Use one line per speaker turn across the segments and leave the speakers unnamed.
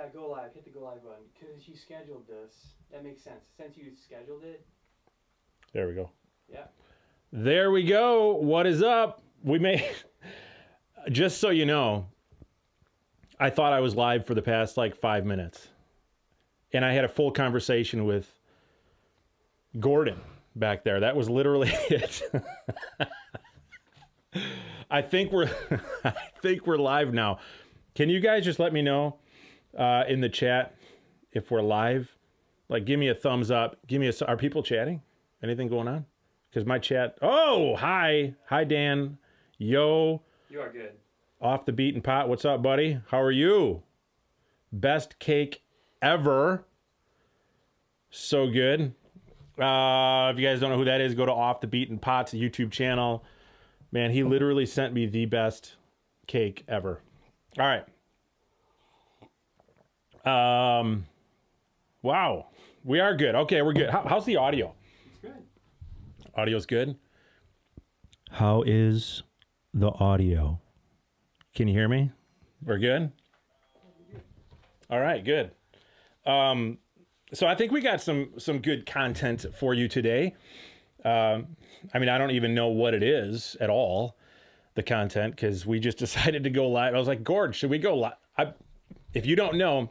Yeah, go live. Hit the go live button. Because you scheduled this. That makes sense. Since you scheduled it.
There we go.
Yeah.
There we go. What is up? We may... Just so you know, I thought I was live for the past, 5 minutes. And I had a full conversation with Gordon back there. That was literally it. I think we're live now. Can you guys just let me know in the chat if we're live? Give me a thumbs up. Are people chatting? Anything going on? Because my chat. Oh, hi, Dan. Yo.
You are good.
Off the beaten pot. What's up, buddy? How are you? Best cake ever. So good. If you guys don't know who that is, go to Off the Beaten Pot's YouTube channel. Man, he literally sent me the best cake ever. All right. Wow. We are good. Okay, we're good. How's the audio?
It's good.
Audio's good. How is the audio? Can you hear me? We're good? All right, good. So I think we got some good content for you today. I don't even know what it is at all, the content, because we just decided to go live. I was like, Gord, should we go live? If you don't know,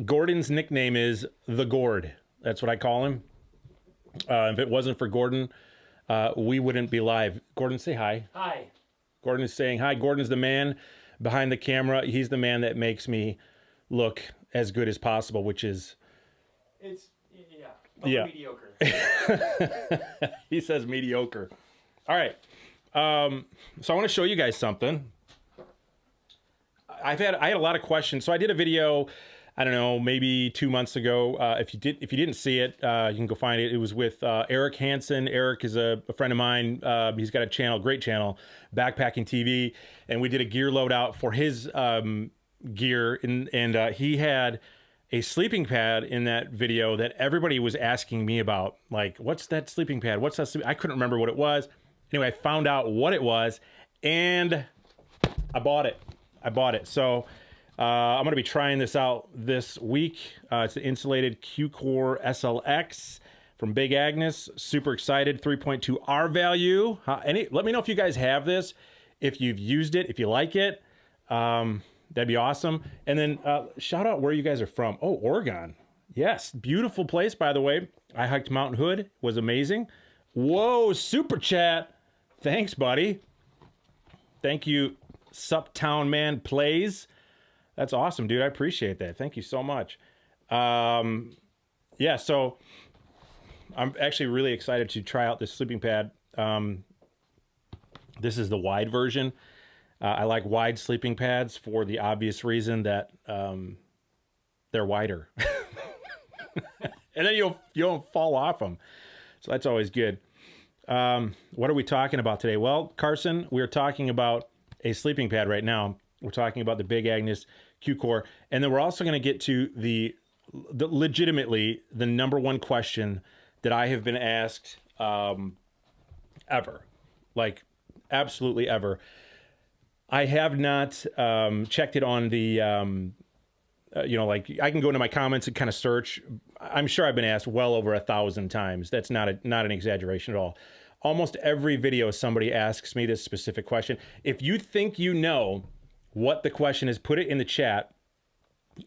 Gordon's nickname is The Gord. That's what I call him. If it wasn't for Gordon, we wouldn't be live. Gordon, say hi.
Hi.
Gordon is saying hi. Gordon's the man behind the camera. He's the man that makes me look as good as possible, which is...
It's,
yeah.
Mediocre.
He says mediocre. All right. So I want to show you guys something. I had a lot of questions. So I did a video, I don't know, maybe 2 months ago. If you didn't see it, you can go find it. It was with Eric Hansen. Eric is a friend of mine. He's got a channel, great channel, Backpacking TV, and we did a gear loadout for his gear, and he had a sleeping pad in that video that everybody was asking me about. What's that sleeping pad? What's that? I couldn't remember what it was. Anyway, I found out what it was, and I bought it. So I'm going to be trying this out this week. It's the insulated Q-Core SLX from Big Agnes. Super excited. 3.2 R value. Let me know if you guys have this, if you've used it, if you like it. That'd be awesome. And then shout out where you guys are from. Oh, Oregon. Yes. Beautiful place, by the way. I hiked Mountain Hood. It was amazing. Whoa, super chat. Thanks, buddy. Thank you, Suptown Man Plays. That's awesome, dude. I appreciate that. Thank you so much. Yeah, so I'm actually really excited to try out this sleeping pad. This is the wide version. I like wide sleeping pads for the obvious reason that they're wider. And then you don't fall off them. So that's always good. What are we talking about today? Well, Carson, we're talking about a sleeping pad right now. We're talking about the Big Agnes Q-Core. And then we're also going to get to the legitimately the number one question that I have been asked ever. Absolutely ever. I have not checked it on the, I can go into my comments and kind of search. I'm sure I've been asked well over 1,000 times. That's not an exaggeration at all. Almost every video somebody asks me this specific question. If you think you know what the question is, put it in the chat.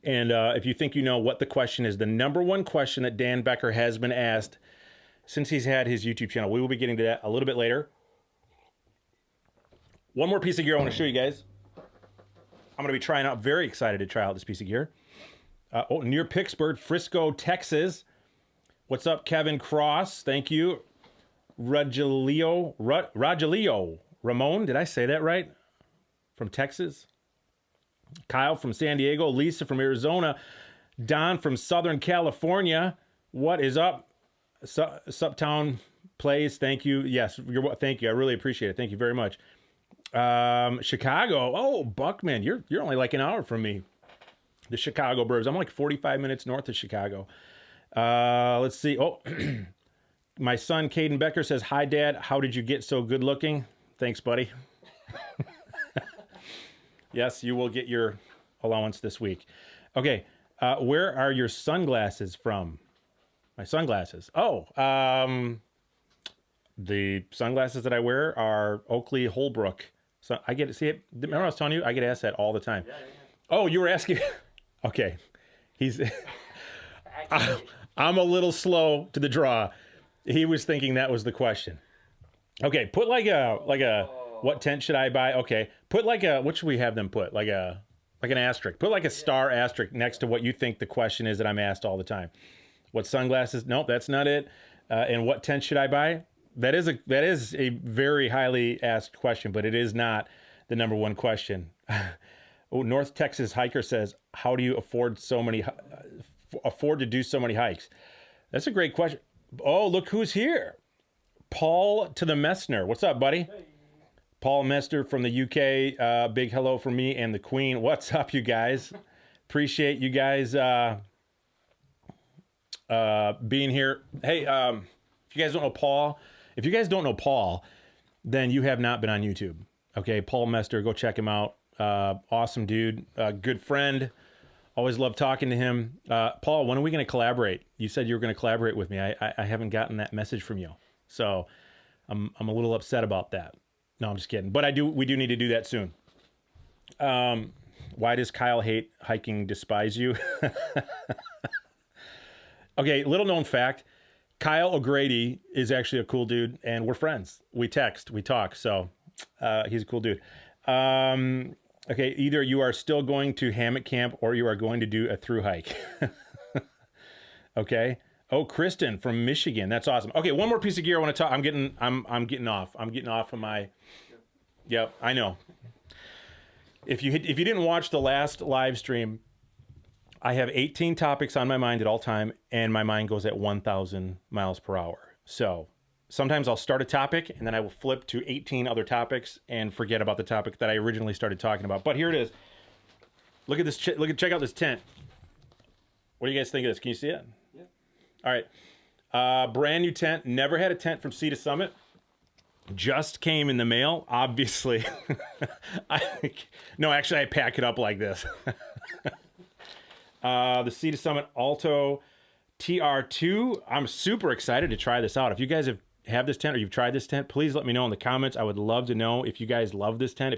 And if you think you know what the question is, the number one question that Dan Becker has been asked since he's had his YouTube channel. We will be getting to that a little bit later. One more piece of gear I want to show you guys. I'm going to be trying out, very excited to try out this piece of gear. Near Pittsburgh, Frisco, Texas. What's up, Kevin Cross? Thank you. Rogelio Ramon, did I say that right? From Texas. Kyle from San Diego. Lisa from Arizona. Don from Southern California. What is up? Suptown Plays, thank you. Yes, thank you. I really appreciate it. Thank you very much. Chicago. Oh, Buckman, you're only like an hour from me. The Chicago Burbs. I'm like 45 minutes north of Chicago. Let's see. Oh, my son, Caden Becker, says, hi, Dad. How did you get so good looking? Thanks, buddy. Yes, you will get your allowance this week. Okay. Where are your sunglasses from? My sunglasses. Oh, the sunglasses that I wear are Oakley Holbrook. So I get to see it. Remember I was telling you, I get asked that all the time.
Yeah.
Oh, you were asking. Okay. He's, I'm a little slow to the draw. He was thinking that was the question. Okay. Put like a, what tent should I buy? Okay. Put like a, what should we have them put? Like an asterisk. Put like a star asterisk next to what you think the question is that I'm asked all the time. What sunglasses? Nope, that's not it. And what tent should I buy? That is a very highly asked question, but it is not the number one question. Oh, North Texas hiker says, "How do you afford to do so many hikes?" That's a great question. Oh, look who's here! Paul to the Messner. What's up, buddy? Hey. Paul Messner from the UK. Big hello from me and the Queen. What's up, you guys? Appreciate you guys being here. Hey, if you guys don't know Paul, then you have not been on YouTube. Okay, Paul Mester, go check him out. Awesome dude, good friend. Always love talking to him. Paul, when are we going to collaborate? You said you were going to collaborate with me. I haven't gotten that message from you, so I'm a little upset about that. No, I'm just kidding. But we do need to do that soon. Why does Kyle hate hiking, despise you? Okay, little known fact. Kyle O'Grady is actually a cool dude, and we're friends. We text, we talk, so he's a cool dude. Okay, either you are still going to Hammock Camp or you are going to do a through hike. Okay. Oh, Kristen from Michigan. That's awesome. Okay, one more piece of gear I want to talk. I'm getting off. I'm getting off of my. Yep, I know. If you didn't watch the last live stream, I have 18 topics on my mind at all time, and my mind goes at 1,000 miles per hour. So sometimes I'll start a topic, and then I will flip to 18 other topics and forget about the topic that I originally started talking about. But here it is. Look at this. Check out this tent. What do you guys think of this? Can you see it?
Yeah.
All right. Brand new tent. Never had a tent from Sea to Summit. Just came in the mail, obviously. No, actually, I pack it up like this. The Sea to Summit Alto TR2. I'm super excited to try this out. If you guys have this tent or you've tried this tent, please let me know in the comments. I would love to know if you guys love this tent.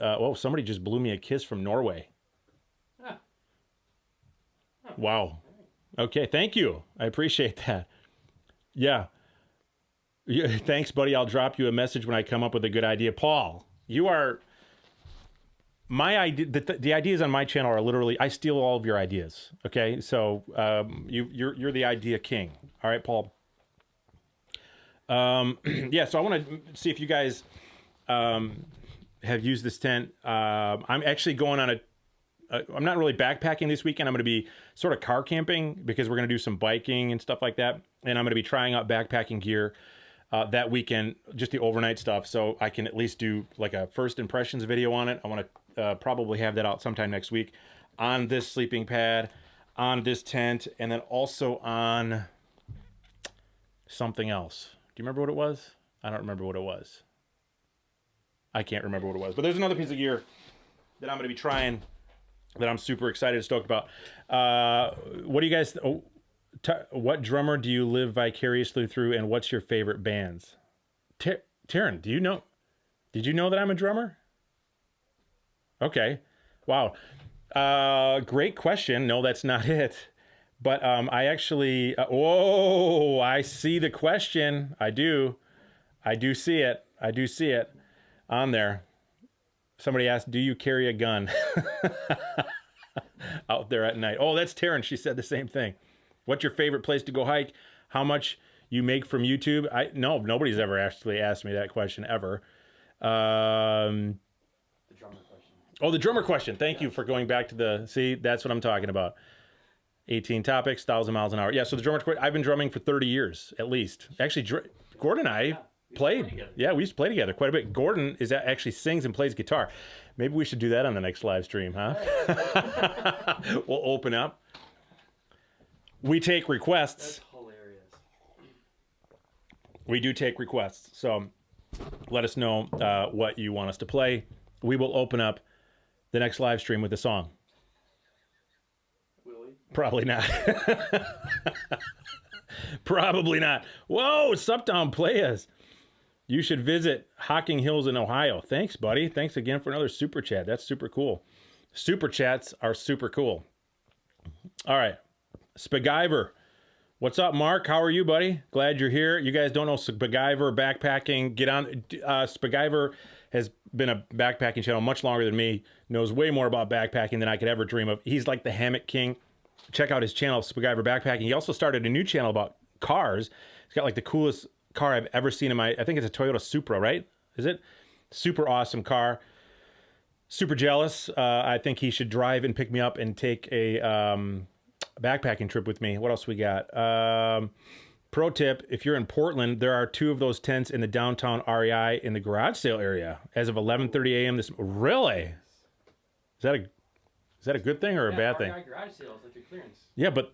Oh, somebody just blew me a kiss from Norway.
Ah. Oh.
Wow. Okay, thank you. I appreciate that. Yeah. Thanks, buddy. I'll drop you a message when I come up with a good idea. Paul, you are my idea. The ideas on my channel are literally, I steal all of your ideas. Okay, so you're the idea king. All right, Paul. Yeah. So I want to see if you guys have used this tent. I'm actually going on I'm not really backpacking this weekend. I'm going to be sort of car camping because we're going to do some biking and stuff like that. And I'm going to be trying out backpacking gear that weekend, just the overnight stuff. So I can at least do like a first impressions video on it. I want to probably have that out sometime next week on this sleeping pad, on this tent, and then also on something else. Do you remember what it was? I don't remember what it was. I can't remember what it was. But there's another piece of gear that I'm going to be trying that I'm super excited, stoked about. What do you guys... what drummer do you live vicariously through, and what's your favorite bands? Taryn, did you know that I'm a drummer? Okay. Wow. Great question. No, that's not it. But I actually... whoa, I see the question. I do see it. I do see it on there. Somebody asked, do you carry a gun out there at night? Oh, that's Taryn. She said the same thing. What's your favorite place to go hike? How much you make from YouTube? No, nobody's ever actually asked me that question ever. The
drummer question.
Oh, the drummer question. Thank you for going back to see, that's what I'm talking about. 18 topics, 1,000 miles an hour. Yeah, so the drummer question, I've been drumming for 30 years, at least. Actually, Gordon and I played. Yeah, we used to play together quite a bit. Gordon actually sings and plays guitar. Maybe we should do that on the next live stream, huh? We'll open up. We take requests.
That's hilarious.
We do take requests. So let us know what you want us to play. We will open up the next live stream with a song. Probably not. Probably not. Whoa, sup down players. You should visit Hocking Hills in Ohio. Thanks, buddy. Thanks again for another super chat. That's super cool. Super chats are super cool. All right. Spaguyver. What's up, Mark? How are you, buddy? Glad you're here. You guys don't know Spaguyver backpacking. Get on. Spaguyver has been a backpacking channel much longer than me. Knows way more about backpacking than I could ever dream of. He's like the Hammock King. Check out his channel, Spaguyver Backpacking. He also started a new channel about cars. He's got like the coolest car I've ever seen in my, I think it's a Toyota Supra, right? Is it? Super awesome car. Super jealous. I think he should drive and pick me up and take a backpacking trip with me. What else we got? Pro tip, if you're in Portland, there are 2 of those tents in the downtown REI in the garage sale area as of 11:30 a.m. this. Really? Is that a good thing or a bad thing?
REI garage sales, like your clearance.
Yeah, but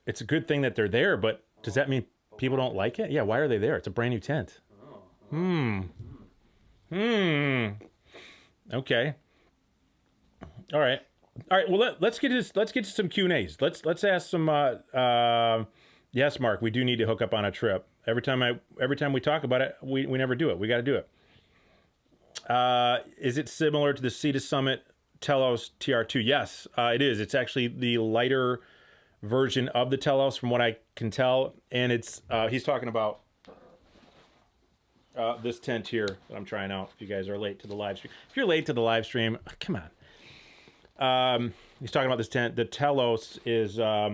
it's a good thing that they're there, but does that mean people don't like it? Yeah, why are they there? It's a brand new tent. Okay. All right. Well, let's get to some Q&As. Let's ask some. Yes, Mark, we do need to hook up on a trip. Every time we talk about it, we never do it. We got to do it. Is it similar to the Sea to Summit Telos TR2? Yes, it is. It's actually the lighter version of the Telos, from what I can tell, and it's he's talking about this tent here that I'm trying out. If you guys are late to the live stream, if you're late to the live stream, come on. He's talking about this tent. The Telos is a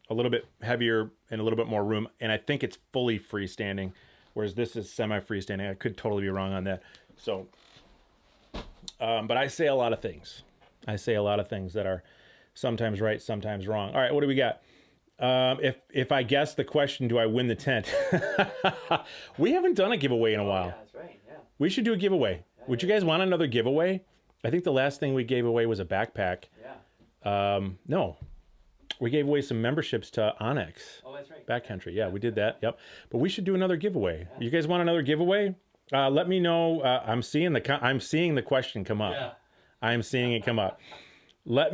little bit heavier and a little bit more room, and I think it's fully freestanding, whereas this is semi-freestanding. I could totally be wrong on that. So, but I say a lot of things. I say a lot of things that are sometimes right, sometimes wrong. All right, what do we got? If I guess the question, do I win the tent? We haven't done a giveaway in a while.
Yeah, that's right. Yeah.
We should do a giveaway. Would you guys want another giveaway? I think the last thing we gave away was a backpack.
Yeah.
No. We gave away some memberships to Onyx.
Oh, that's right.
Backcountry. Yeah, we did that. Yep. But we should do another giveaway. You guys want another giveaway? Let me know. I'm seeing the question come up.
Yeah.
I'm seeing it come up. All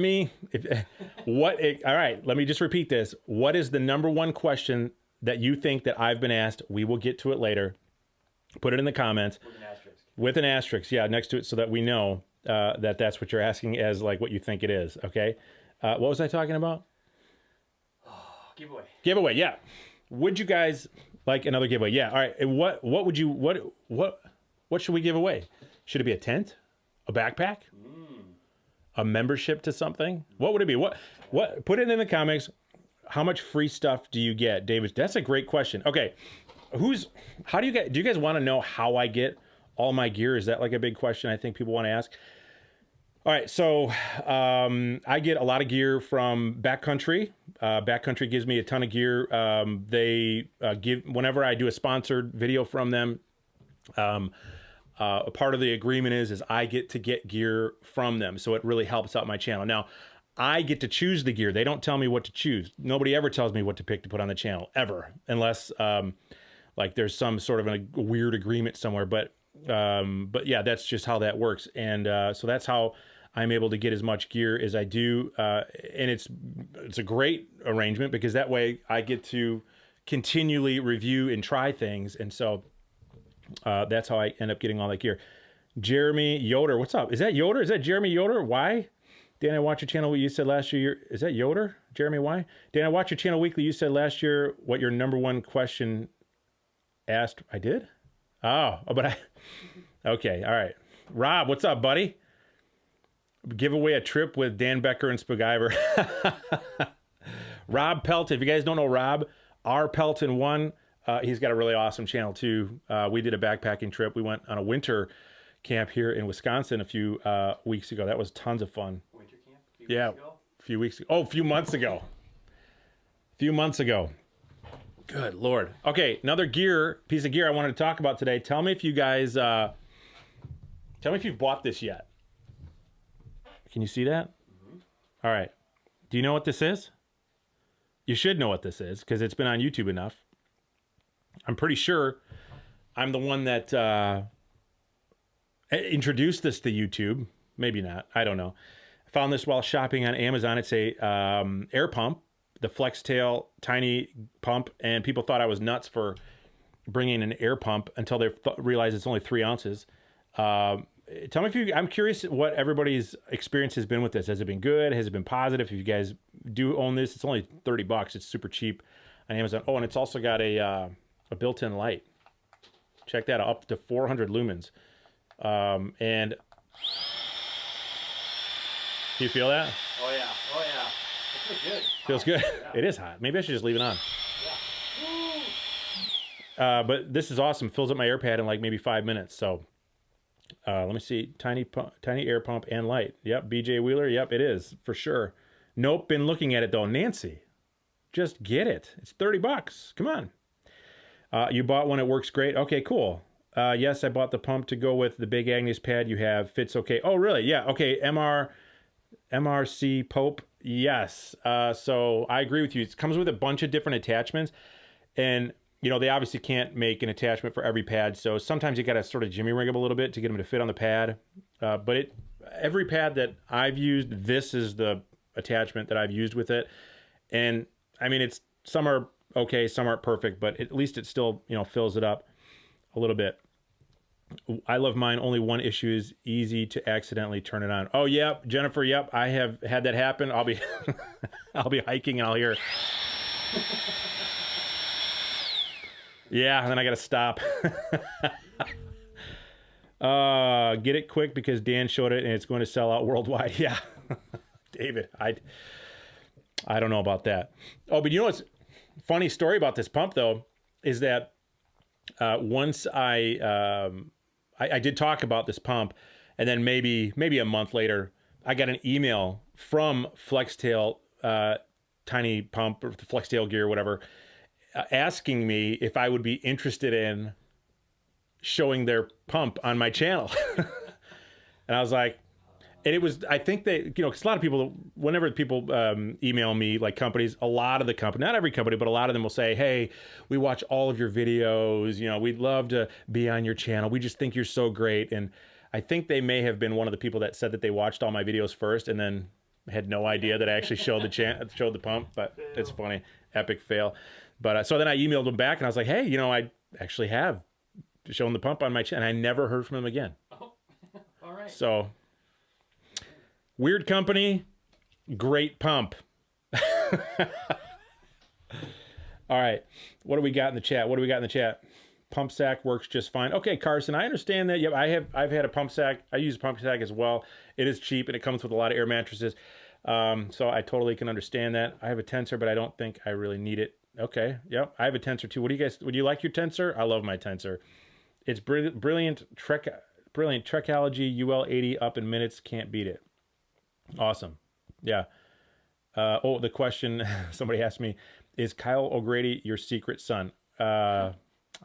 right, let me just repeat this. What is the number one question that you think that I've been asked? We will get to it later. Put it in the comments.
With an asterisk.
With an asterisk, yeah, next to it, so that we know that that's what you're asking as like what you think it is, okay? What was I talking about?
Giveaway.
Giveaway, yeah. Would you guys like another giveaway? Yeah, all right. And what should we give away? Should it be a tent? A backpack? A membership to something? What would it be? What? Put it in the comments. How much free stuff do you get, David? That's a great question. Okay, do you guys want to know how I get all my gear? Is that like a big question I think people want to ask? All right, so I get a lot of gear from Backcountry. Backcountry gives me a ton of gear. They give, whenever I do a sponsored video from them, a part of the agreement is I get to get gear from them. So it really helps out my channel. Now, I get to choose the gear. They don't tell me what to choose. Nobody ever tells me what to pick to put on the channel, ever. Unless like there's some sort of a weird agreement somewhere. But yeah, that's just how that works. And so that's how I'm able to get as much gear as I do. And it's a great arrangement because that way I get to continually review and try things. And so that's how I end up getting all that gear. Jeremy Yoder, what's up? Is that Yoder? Is that Jeremy Yoder? Why? Dan, I watch your channel. What you said last year. Is that Yoder? Jeremy, why? Dan, I watch your channel weekly. You said last year what your number one question asked. I did? Oh, but I... Okay, all right. Rob, what's up, buddy? Give away a trip with Dan Becker and Spaguyver. Rob Pelton. If you guys don't know Rob, R. Pelton 1, he's got a really awesome channel too. We did a backpacking trip. We went on a winter camp here in Wisconsin a few weeks ago. That was tons of fun.
Winter camp?
A few weeks ago. Oh, a few months ago. Good Lord. Okay, another piece of gear I wanted to talk about today. Tell me if you guys, tell me if you've bought this yet. Can you see that? Mm-hmm. All right. Do you know what this is? You should know what this is because it's been on YouTube enough. I'm pretty sure I'm the one that introduced this to YouTube. Maybe not. I don't know. I found this while shopping on Amazon. It's a air pump the Flex Tail tiny pump, and people thought I was nuts for bringing an air pump until they realized it's only 3 ounces. Tell me if you, I'm curious what everybody's experience has been with this. Has it been good? Has it been positive? If you guys do own this, it's only $30. It's super cheap on Amazon. Oh, and it's also got a built-in light. Check that out, up to 400 lumens. And do you feel that?
Oh yeah, oh yeah. It feels good.
Feels good.
Yeah.
It is hot. Maybe I should just leave it on.
Yeah.
But this is awesome. Fills up my air pad in like maybe 5 minutes. So let me see. Tiny air pump and light. Yep. BJ Wheeler. Yep, it is for sure. Nope. Been looking at it though. Nancy, just get it. It's $30. Come on. You bought one. It works great. Okay, cool. Yes, I bought the pump to go with the Big Agnes pad you have. Fits okay. Oh, really? Yeah. Okay. MRC Pope. Yes. So I agree with you. It comes with a bunch of different attachments, and you know they obviously can't make an attachment for every pad. So sometimes you got to sort of jimmy rig them a little bit to get them to fit on the pad. But every pad that I've used, this is the attachment that I've used with it, and I mean some are okay, some aren't perfect, but at least it still, you know, fills it up a little bit. I love mine. Only one issue is easy to accidentally turn it on. Oh, yep, Jennifer, yep, I have had that happen. I'll be I'll be hiking and I'll hear yeah, and then I got to stop. Get it quick because Dan showed it and it's going to sell out worldwide. Yeah. David, I don't know about that. Oh, but you know what's funny story about this pump though is that once I did talk about this pump, and then maybe a month later I got an email from Flextail tiny pump or the Flextail gear or whatever, asking me if I would be interested in showing their pump on my channel. And I was like, and it was, I think they, you know, because a lot of people, whenever people email me, like companies, a lot of the company, not every company, but a lot of them will say, hey, we watch all of your videos. You know, we'd love to be on your channel. We just think you're so great. And I think they may have been one of the people that said that they watched all my videos first and then had no idea that I actually showed the pump. But it's funny, epic fail. But so then I emailed them back and I was like, hey, you know, I actually have shown the pump on my channel. And I never heard from them again.
Oh, all right.
So weird company, great pump. All right. What do we got in the chat? Pump sack works just fine. Okay, Carson, I understand that. Yep, I've had a pump sack. I use a pump sack as well. It is cheap and it comes with a lot of air mattresses. So I totally can understand that. I have a tensor, but I don't think I really need it. Okay. Yep. I have a tensor too. Would you like your tensor? I love my tensor. It's brilliant Trekology UL80 up in minutes. Can't beat it. Awesome. Yeah. Oh, the question somebody asked me, is Kyle O'Grady your secret son? I'll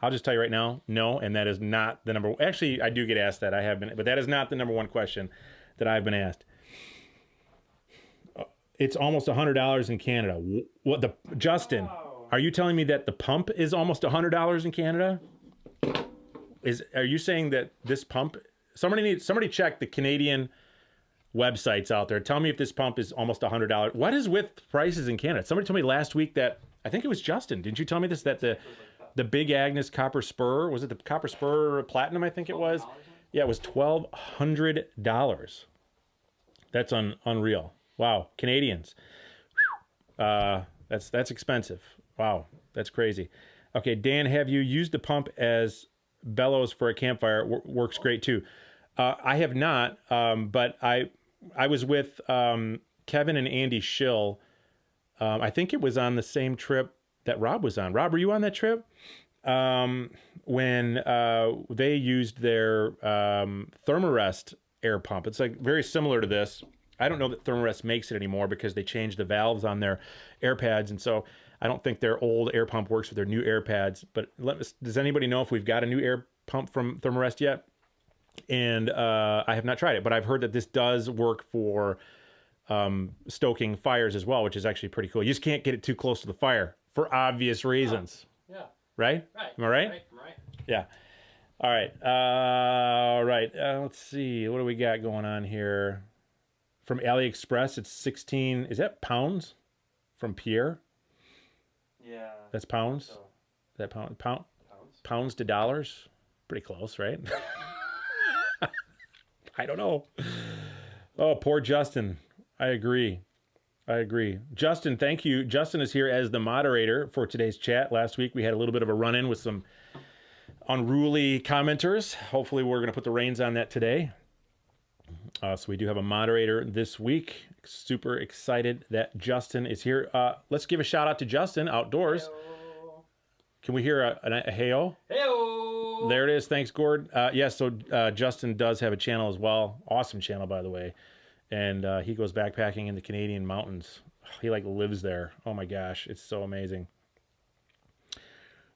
just tell you right now, no, and that is not the number one. Actually, I do get asked that. I have been, but that is not the number one question that I've been asked. It's almost $100 in Canada. What Justin, are you telling me that the pump is almost $100 in Canada? Are you saying that this pump, somebody check the Canadian websites out there. Tell me if this pump is almost $100. What is with prices in Canada? Somebody told me last week that, I think it was Justin. Didn't you tell me this? That the Big Agnes Copper Spur, was it the Copper Spur Platinum? I think it was. Yeah, it was $1,200. That's unreal. Wow, Canadians. That's expensive. Wow, that's crazy. Okay, Dan, have you used the pump as bellows for a campfire? Works great too. I have not, but I was with Kevin and Andy Schill. I think it was on the same trip that Rob was on. Rob, were you on that trip? When they used their Thermarest air pump. It's like very similar to this. I don't know that Thermarest makes it anymore because they changed the valves on their air pads, and so I don't think their old air pump works with their new air pads. But does anybody know if we've got a new air pump from Thermarest yet? And I have not tried it, but I've heard that this does work for stoking fires as well, which is actually pretty cool. You just can't get it too close to the fire for obvious reasons.
Yeah.
Right?
Right.
Am I right?
Right.
Yeah. All right. Let's see. What do we got going on here? From AliExpress, it's 16. Is that pounds? From Pierre?
Yeah.
That's pounds?
So,
Is that pounds?
pounds?
Pounds to dollars? Pretty close, right? I don't know. Oh, poor Justin. I agree. Justin, thank you. Justin is here as the moderator for today's chat. Last week we had a little bit of a run-in with some unruly commenters. Hopefully we're going to put the reins on that today. So we do have a moderator this week. Super excited that Justin is here. Let's give a shout out to Justin outdoors.
Hey-o.
Can we hear a hey-o?
Hey-o.
There it is. Thanks, Gord. So Justin does have a channel as well. Awesome channel, by the way. And he goes backpacking in the Canadian mountains. He like lives there. Oh my gosh, it's so amazing.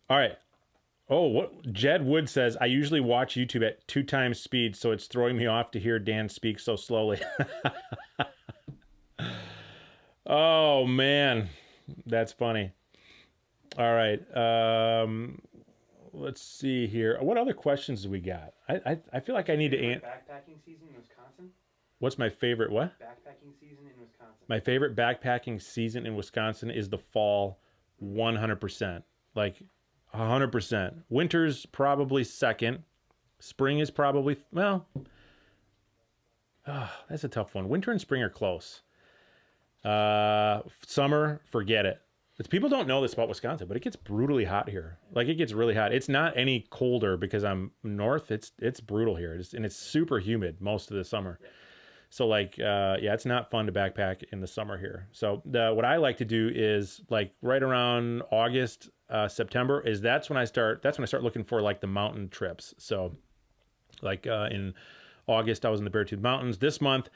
All right. Oh, what Jed Wood says, I usually watch YouTube at 2 times speed, so it's throwing me off to hear Dan speak so slowly. Oh man, that's funny. All right. Let's see here. What other questions do we got? I feel like I need to answer.
Backpacking season in Wisconsin?
What's my favorite what?
Backpacking season in Wisconsin.
My favorite backpacking season in Wisconsin is the fall, 100%. Like 100%. Winter's probably second. Spring is probably, well, that's a tough one. Winter and spring are close. Summer, forget it. People don't know this about Wisconsin, but it gets brutally hot here. Like it gets really hot. It's not any colder because I'm north. It's brutal here. And it's super humid most of the summer. Yeah. So like, it's not fun to backpack in the summer here. So what I like to do is like right around August, September that's when I start looking for like the mountain trips. So like, in August, I was in the Beartooth Mountains. This month,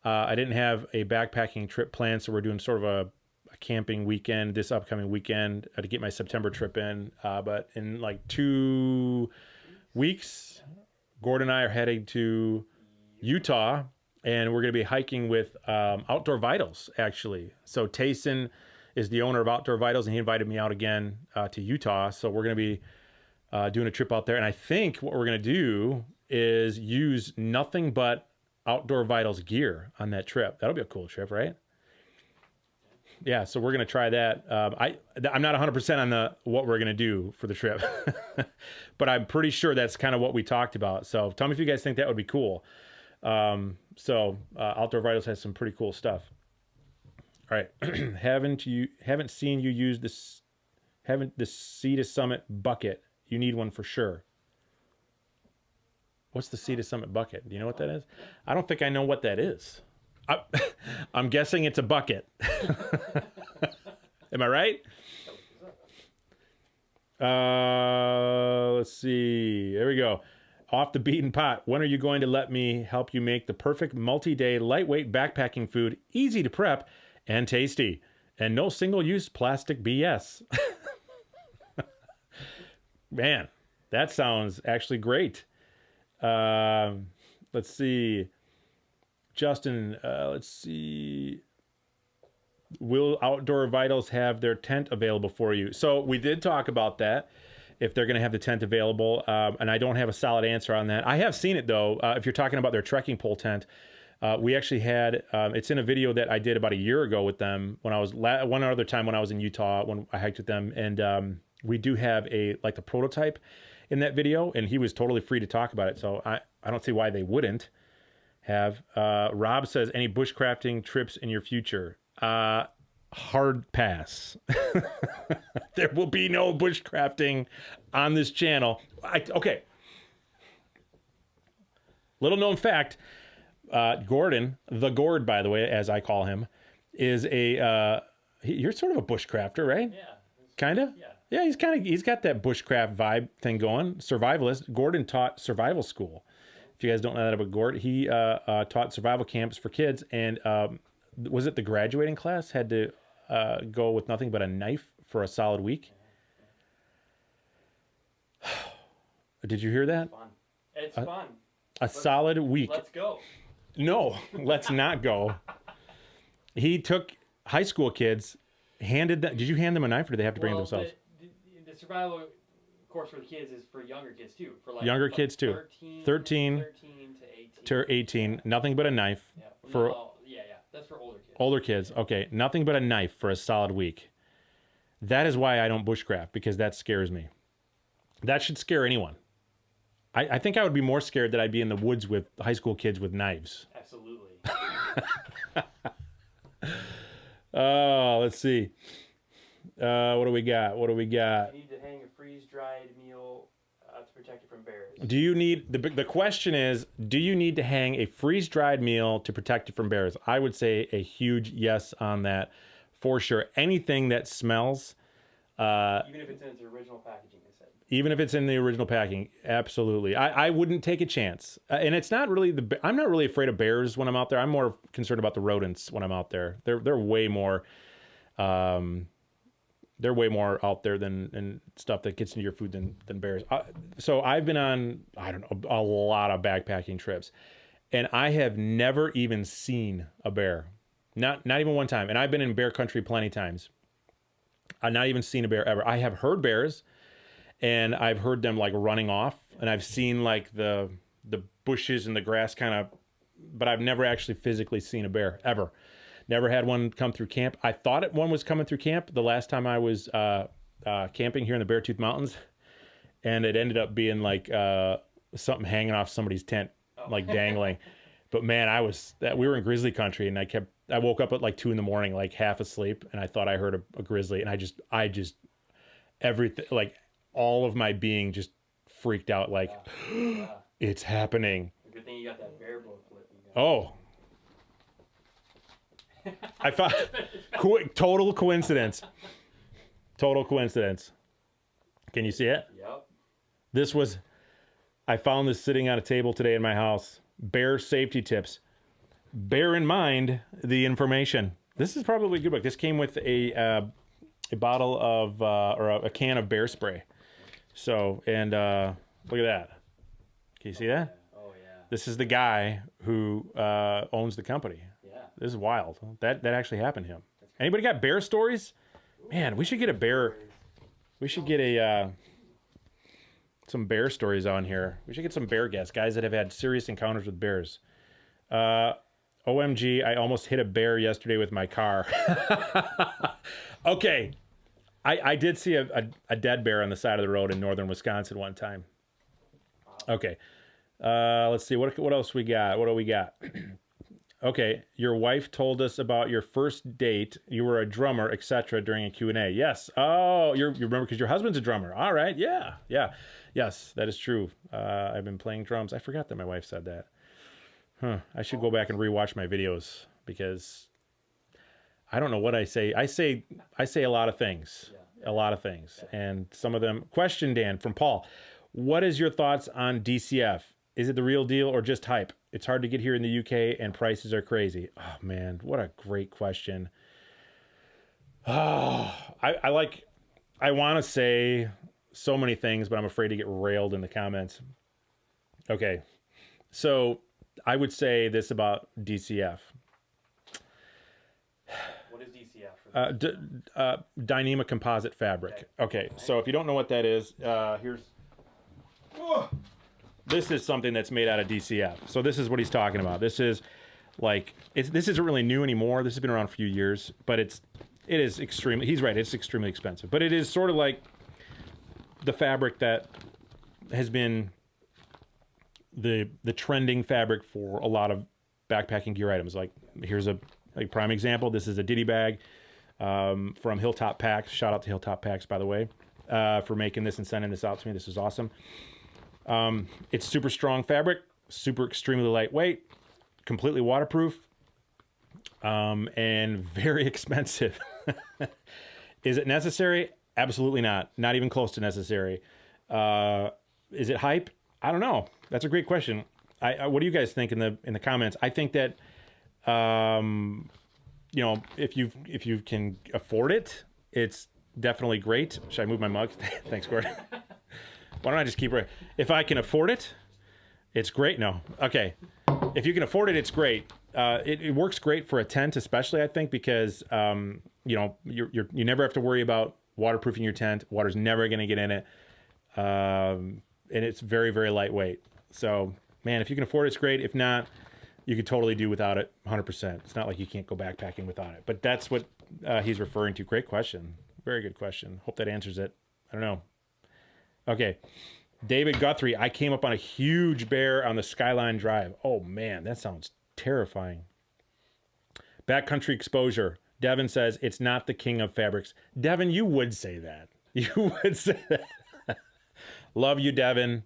I didn't have a backpacking trip planned. So we're doing sort of a camping weekend this upcoming weekend to get my September trip in. But in like 2 weeks, Gord and I are heading to Utah, and we're going to be hiking with Outdoor Vitals, actually. So Tayson is the owner of Outdoor Vitals, and he invited me out again to Utah. So we're going to be doing a trip out there. And I think what we're going to do is use nothing but Outdoor Vitals gear on that trip. That'll be a cool trip, right? Yeah, so we're going to try that. I'm not 100% on what we're going to do for the trip, but I'm pretty sure that's kind of what we talked about. So tell me if you guys think that would be cool. Outdoor Vitals has some pretty cool stuff. All right. haven't seen you use the Sea to Summit bucket. You need one for sure. What's the Sea to Summit bucket? Do you know what that is? I don't think I know what that is. I'm guessing it's a bucket. Am I right? Let's see. There we go. Off the beaten pot. When are you going to let me help you make the perfect multi-day lightweight backpacking food, easy to prep and tasty, and no single-use plastic BS? Man, that sounds actually great. Let's see. Justin, let's see. Will Outdoor Vitals have their tent available for you? So we did talk about that, if they're going to have the tent available. And I don't have a solid answer on that. I have seen it, though. If you're talking about their trekking pole tent, we actually had, it's in a video that I did about a year ago with them when I was, one other time when I was in Utah, when I hiked with them. And we do have the prototype in that video, and he was totally free to talk about it. So I don't see why they wouldn't have. Rob says, any bushcrafting trips in your future? Hard pass. There will be no bushcrafting on this channel. Okay. Little known fact, Gordon, the Gord, by the way, as I call him, is you're sort of a bushcrafter, right? Yeah. Kind of? Yeah. Yeah, he's got that bushcraft vibe thing going. Survivalist. Gordon taught survival school. If you guys don't know that about Gord, he taught survival camps for kids, and was it the graduating class had to go with nothing but a knife for a solid week? Did you hear that?
It's fun.
Solid week.
Let's go.
No, let's not go. He took high school kids, did you hand them a knife, or did they have to bring it themselves?
The survival course for the kids is for younger kids too. For like
younger kids too. 13 to 18. Nothing but a knife.
Yeah.
For
yeah. That's for older kids.
Older kids. Okay. Nothing but a knife for a solid week. That is why I don't bushcraft, because that scares me. That should scare anyone. I think I would be more scared that I'd be in the woods with high school kids with knives.
Absolutely.
Oh, let's see. What do we got?
You need to hang a freeze-dried meal to protect it from bears.
Do you need, the question is, do you need to hang a freeze-dried meal to protect it from bears? I would say a huge yes on that, for sure. Anything that smells.
Even if it's in its original packaging, I said.
Even if it's in the original packing, absolutely. I wouldn't take a chance. And it's not really I'm not really afraid of bears when I'm out there. I'm more concerned about the rodents when I'm out there. They're way more out there than stuff that gets into your food than bears. So I've been on, I don't know, a lot of backpacking trips, and I have never even seen a bear. Not even one time. And I've been in bear country plenty times. I've not even seen a bear ever. I have heard bears, and I've heard them like running off, and I've seen like the bushes and the grass kind of, but I've never actually physically seen a bear ever. Never had one come through camp. I thought one was coming through camp the last time I was camping here in the Beartooth Mountains, and it ended up being like something hanging off somebody's tent, like dangling. But man, we were in grizzly country, and I woke up at like 2 a.m, like half asleep, and I thought I heard a grizzly, and I just everything, like all of my being just freaked out, like it's happening.
Good thing you got that bear booklet.
Oh. I found total coincidence. Total coincidence. Can you see it?
Yep.
I found this sitting on a table today in my house. Bear safety tips. Bear in mind the information. This is probably a good book. This came with a bottle of or a can of bear spray. So, and look at that. Can you see that?
Oh yeah.
This is the guy who owns the company. This is wild. That actually happened to him. Anybody got bear stories? Man, we should get a bear. We should get some bear stories on here. We should get some bear guests, guys that have had serious encounters with bears. OMG, I almost hit a bear yesterday with my car. Okay. I did see a dead bear on the side of the road in northern Wisconsin one time. Okay. Let's see. What else we got? What do we got? Okay, your wife told us about your first date. You were a drummer, etc. during a Q&A. Yes. Oh, you remember because your husband's a drummer. All right. Yeah. Yes, that is true. I've been playing drums. I forgot that my wife said that. I should go back and rewatch my videos because I don't know what I say. I say a lot of things. A lot of things. And some of them. Question, Dan, from Paul. What is your thoughts on DCF? Is it the real deal or just hype? It's hard to get here in the UK and prices are crazy. Oh man, what a great question. Oh, I want to say so many things, but I'm afraid to get railed in the comments. Okay, so I would say this about DCF.
What is DCF?
Dyneema composite fabric. Okay, so if you don't know what that is, here's... This is something that's made out of DCF. So this is what he's talking about. This is like, this isn't really new anymore. This has been around a few years, but it is extremely, he's right, it's extremely expensive. But it is sort of like the fabric that has been the trending fabric for a lot of backpacking gear items. Like here's a prime example. This is a ditty bag from Hilltop Packs. Shout out to Hilltop Packs, by the way, for making this and sending this out to me. This is awesome. It's super strong fabric, super extremely lightweight, completely waterproof, and very expensive. Is it necessary? Absolutely not. Not even close to necessary. Is it hype? I don't know. That's a great question. What do you guys think in the comments? I think that, if you can afford it, it's definitely great. Should I move my mug? Thanks, Gordon. Why don't I just keep it? If I can afford it, it's great. No. Okay. If you can afford it, it's great. It works great for a tent, especially, I think, because, you never have to worry about waterproofing your tent. Water's never going to get in it. And it's very, very lightweight. So, man, if you can afford it, it's great. If not, you could totally do without it 100%. It's not like you can't go backpacking without it. But that's what he's referring to. Great question. Very good question. Hope that answers it. I don't know. Okay. David Guthrie, I came up on a huge bear on the Skyline Drive. Oh, man, that sounds terrifying. Backcountry exposure. Devin says, it's not the king of fabrics. Devin, you would say that. You would say that. Love you, Devin.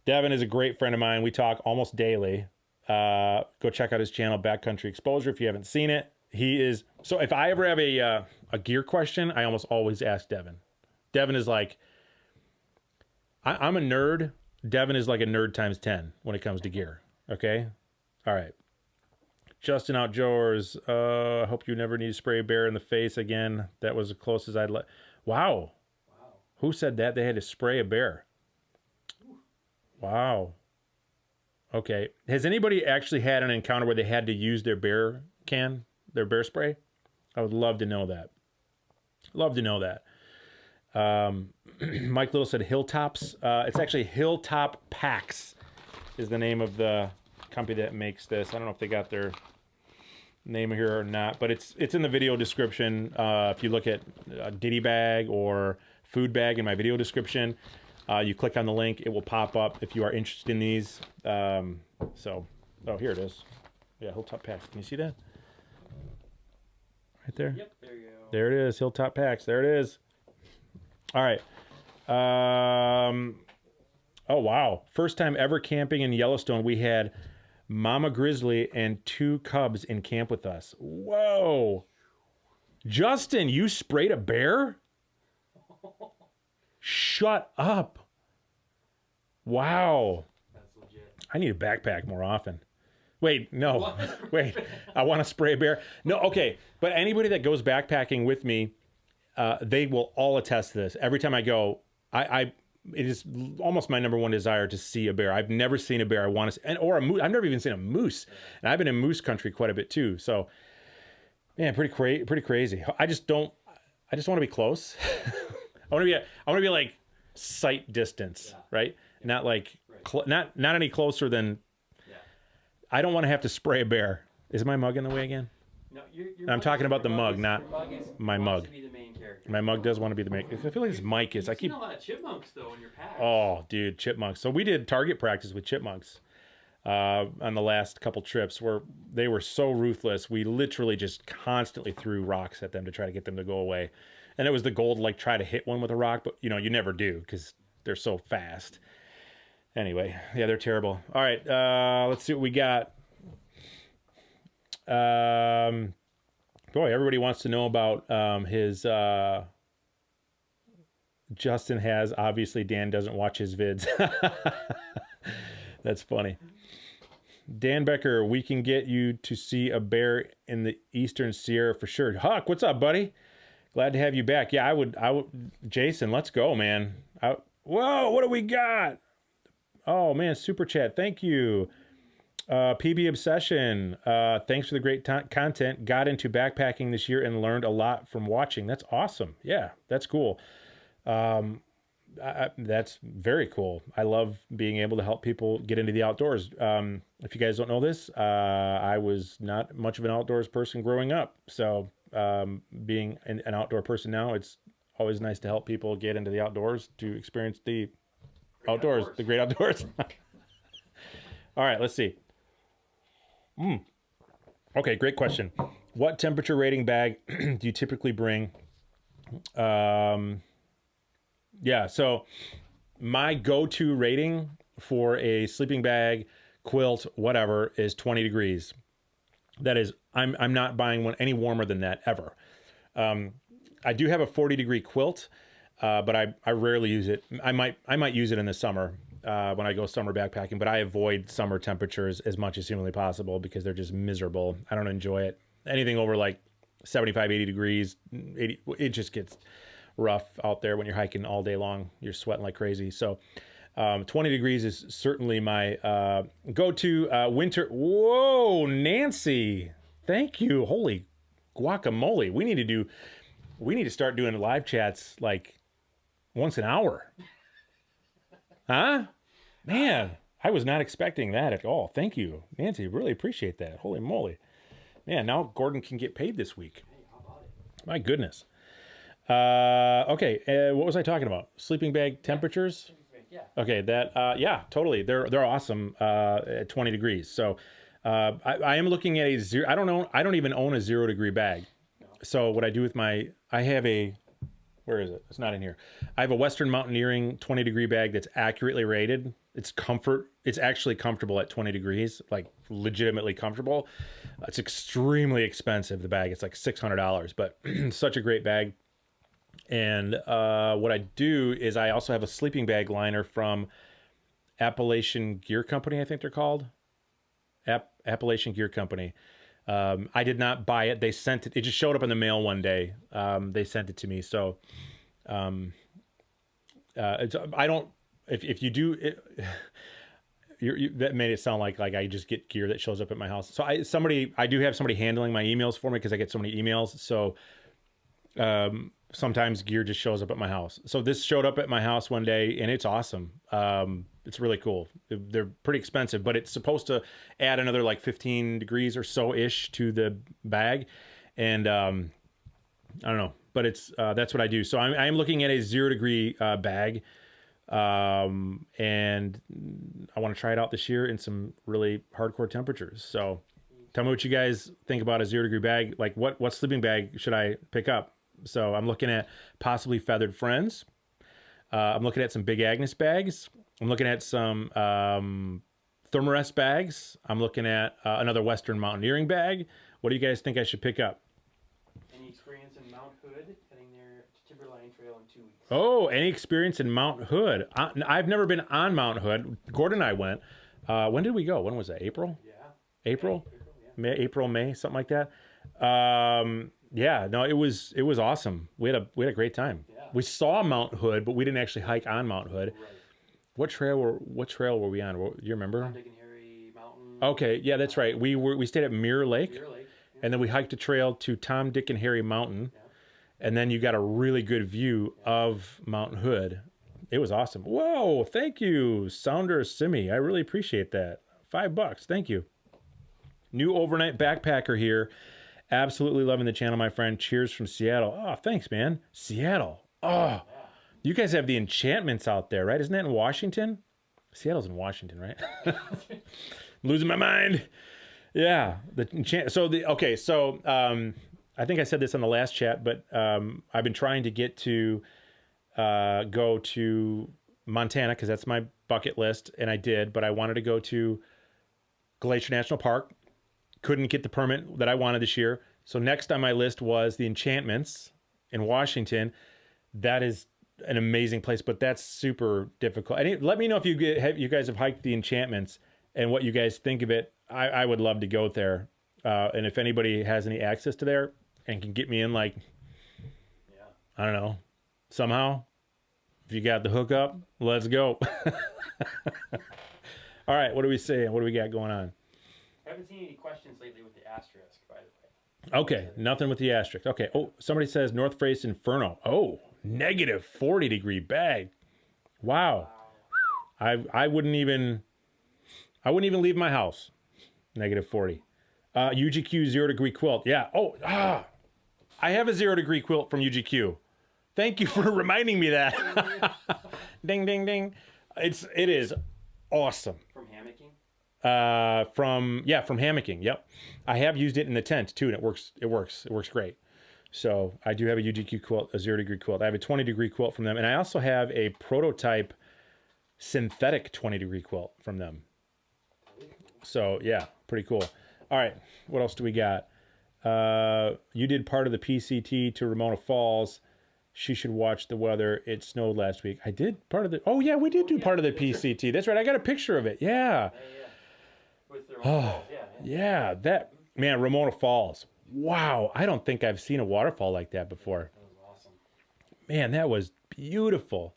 Devin is a great friend of mine. We talk almost daily. Go check out his channel, Backcountry Exposure, if you haven't seen it. He is... So if I ever have a gear question, I almost always ask Devin. Devin is like... I'm a nerd. Devin is like a nerd times 10 when it comes to gear. Okay? All right. Justin Outdoors. I hope you never need to spray a bear in the face again. That was the closest I'd let... Wow. Who said that? They had to spray a bear. Wow. Okay. Has anybody actually had an encounter where they had to use their bear can, their bear spray? I would love to know that. Love to know that. Mike Little said Hilltops. It's actually Hilltop Packs is the name of the company that makes this. I don't know if they got their name here or not, but it's in the video description. If you look at Diddy Bag or Food Bag in my video description, you click on the link, it will pop up if you are interested in these. Oh, here it is. Yeah, Hilltop Packs. Can you see that? Right there?
Yep, there you go.
There it is, Hilltop Packs. There it is. All right. Oh, wow. First time ever camping in Yellowstone. We had Mama Grizzly and 2 cubs in camp with us. Whoa. Justin, you sprayed a bear? Shut up. Wow.
That's legit.
I need a backpack more often. Wait, no. Wait, I want to spray a bear. No, okay. But anybody that goes backpacking with me, they will all attest to this. Every time I go, it is almost my number one desire to see a bear. I've never seen a bear. I want to, or a moose. I've never even seen a moose, and I've been in moose country quite a bit too. So, man, pretty crazy. I just want to be close. I want to be like sight distance, right? Not like not any closer than. Yeah. I don't want to have to spray a bear. Is my mug in the way again?
No, your
I'm talking about the mug, not my mug.
To be the main character.
My mug does want to be the main. I feel like this mic is.
You've seen a lot of chipmunks though in your pack.
Oh, dude, chipmunks. So we did target practice with chipmunks on the last couple trips, where they were so ruthless. We literally just constantly threw rocks at them to try to get them to go away, and it was the goal to like try to hit one with a rock, but you never do because they're so fast. Anyway, yeah, they're terrible. All right, let's see what we got. Boy, everybody wants to know about his. Justin has, obviously Dan doesn't watch his vids. That's funny. Dan Becker, we can get you to see a bear in the Eastern Sierra for sure. Huck, what's up, buddy? Glad to have you back. Yeah, I would. Jason, let's go, man. Whoa, what do we got? Oh man, super chat. Thank you. PB Obsession, thanks for the great content. Got into backpacking this year and learned a lot from watching. That's awesome. Yeah, that's cool. That's very cool. I love being able to help people get into the outdoors. If you guys don't know this, I was not much of an outdoors person growing up. So being an outdoor person now, it's always nice to help people get into the outdoors to experience the outdoors, the great outdoors. All right, let's see. Okay, great question. What temperature rating bag do you typically bring? Yeah, so my go-to rating for a sleeping bag, quilt, whatever, is 20 degrees. That is, I'm not buying one any warmer than that ever. I do have a 40-degree quilt, but I rarely use it. I might use it in the summer when I go summer backpacking, but I avoid summer temperatures as much as humanly possible because they're just miserable. I don't enjoy it. Anything over like 75, 80 degrees, it just gets rough out there when you're hiking all day long. You're sweating like crazy. So 20 degrees is certainly my go-to winter. Whoa, Nancy. Thank you. Holy guacamole. We need to start doing live chats like once an hour. Huh? Man, I was not expecting that at all. Thank you, Nancy. Really appreciate that. Holy moly. Man, now Gordon can get paid this week. My goodness. Okay. What was I talking about? Sleeping bag temperatures?
Yeah.
Okay. Yeah, totally. They're awesome at 20 degrees. So I am looking at a zero. I don't even own a 0 degree bag.
No.
So what I do with I have a, where is it? It's not in here. I have a Western Mountaineering 20 degree bag that's accurately rated. It's actually comfortable at 20 degrees, like legitimately comfortable. It's extremely expensive, the bag. It's like $600, but such a great bag. And what I do is I also have a sleeping bag liner from Appalachian Gear Company, I think they're called. Appalachian Gear Company. I did not buy it. They sent it. It just showed up in the mail one day. They sent it to me. So I don't. If you do it, that made it sound like I just get gear that shows up at my house. So I do have somebody handling my emails for me because I get so many emails. So sometimes gear just shows up at my house. So this showed up at my house one day, and it's awesome. It's really cool. They're pretty expensive, but it's supposed to add another like 15 degrees or so ish to the bag. And I don't know, but that's what I do. So I am looking at a 0 degree bag. And I want to try it out this year in some really hardcore temperatures. So tell me what you guys think about a 0 degree bag. Like what sleeping bag should I pick up? So I'm looking at possibly Feathered Friends. I'm looking at some Big Agnes bags. I'm looking at some Thermarest bags. I'm looking at another Western Mountaineering bag. What do you guys think I should pick up?
Any experience in Mount Hood, heading there to Timberline Trail in 2 weeks?
Oh, any experience in Mount Hood? I've never been on Mount Hood. Gordon and I went. When did we go? When was that? April?
Yeah.
April?
Yeah.
May, something like that. Yeah, no, it was awesome. We had a great time.
Yeah.
We saw Mount Hood, but we didn't actually hike on Mount Hood.
Right.
What trail were we on? Do you remember?
Tom, Dick, and Harry Mountain.
Okay, yeah, that's right. We stayed at Mirror Lake,
Mirror Lake. Yeah.
and then we hiked a trail to Tom, Dick, and Harry Mountain,
Yeah.
and then you got a really good view of Mount Hood. It was awesome. Whoa, thank you, Sounder Simi. I really appreciate that. $5, thank you. New overnight backpacker here. Absolutely loving the channel, my friend. Cheers from Seattle. Oh, thanks, man. Seattle. Oh, you guys have the enchantments out there, right? Isn't that in Washington? Seattle's in Washington, right? I'm losing my mind. Yeah. So I think I said this on the last chat, but I've been trying to get to go to Montana because that's my bucket list, and I did, but I wanted to go to Glacier National Park. Couldn't get the permit that I wanted this year. So next on my list was the Enchantments in Washington. That is an amazing place, but that's super difficult. And let me know if you guys have hiked the Enchantments and what you guys think of it. I would love to go there. And if anybody has any access to there and can get me in, like,
Yeah.
I don't know, somehow, if you got the hookup, let's go. All right, what are we saying? What do we got going on?
I haven't seen any questions lately with the asterisk, by the way.
Okay, nothing with the asterisk. Okay. Oh, somebody says North Face Inferno. Oh, negative 40 degree bag. Wow. I wouldn't even leave my house. Negative 40. UGQ 0 degree quilt. Yeah. Oh, I have a 0 degree quilt from UGQ. Thank you for reminding me that. Ding, ding, ding. It is awesome.
From hammocking?
From hammocking. Yep. I have used it in the tent too, and it works great. So I do have a UGQ quilt, a 0 degree quilt. I have a 20 degree quilt from them, and I also have a prototype synthetic 20 degree quilt from them. So yeah, pretty cool. All right, what else do we got? You did part of the PCT to Ramona Falls. She should watch the weather. It snowed last week. I did part of the. Oh yeah, we did do part of the PCT. That's right. I got a picture of it. Yeah.
With the Falls,
Yeah, that man, Ramona Falls. Wow, I don't think I've seen a waterfall like that before.
That was awesome.
Man, that was beautiful.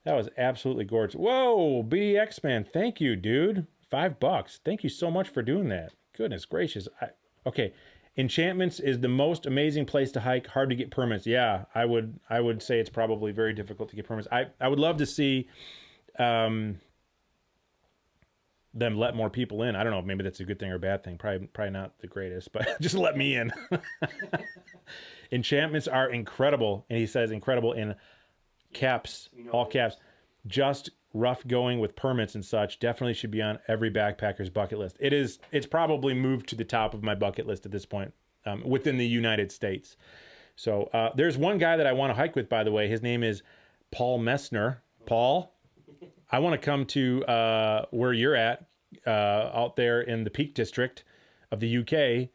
That was absolutely gorgeous. Whoa, BDX man, thank you, dude. $5. Thank you so much for doing that. Goodness gracious. Okay, Enchantments is the most amazing place to hike. Hard to get permits. Yeah, I would say it's probably very difficult to get permits. I would love to see them let more people in. I don't know, maybe that's a good thing or a bad thing. Probably not the greatest, but just let me in. Enchantments are incredible, and he says incredible in caps, all caps. Just rough going with permits and such. Definitely should be on every backpacker's bucket list. It's probably moved to the top of my bucket list at this point, within the United States. So there's one guy that I want to hike with, by the way. His name is Paul Messner. Paul, I want to come to where you're at, out there in the Peak District of the UK.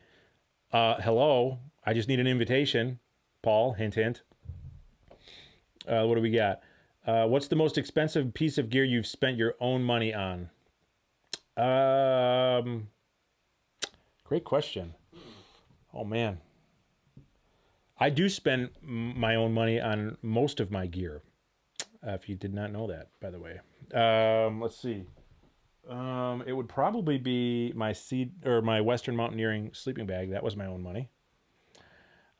Hello, I just need an invitation. Paul, hint, hint. What do we got? What's the most expensive piece of gear you've spent your own money on? Great question. Oh, man. I do spend my own money on most of my gear. If you did not know that, by the way. Let's see. It would probably be my Western Mountaineering sleeping bag. That was my own money.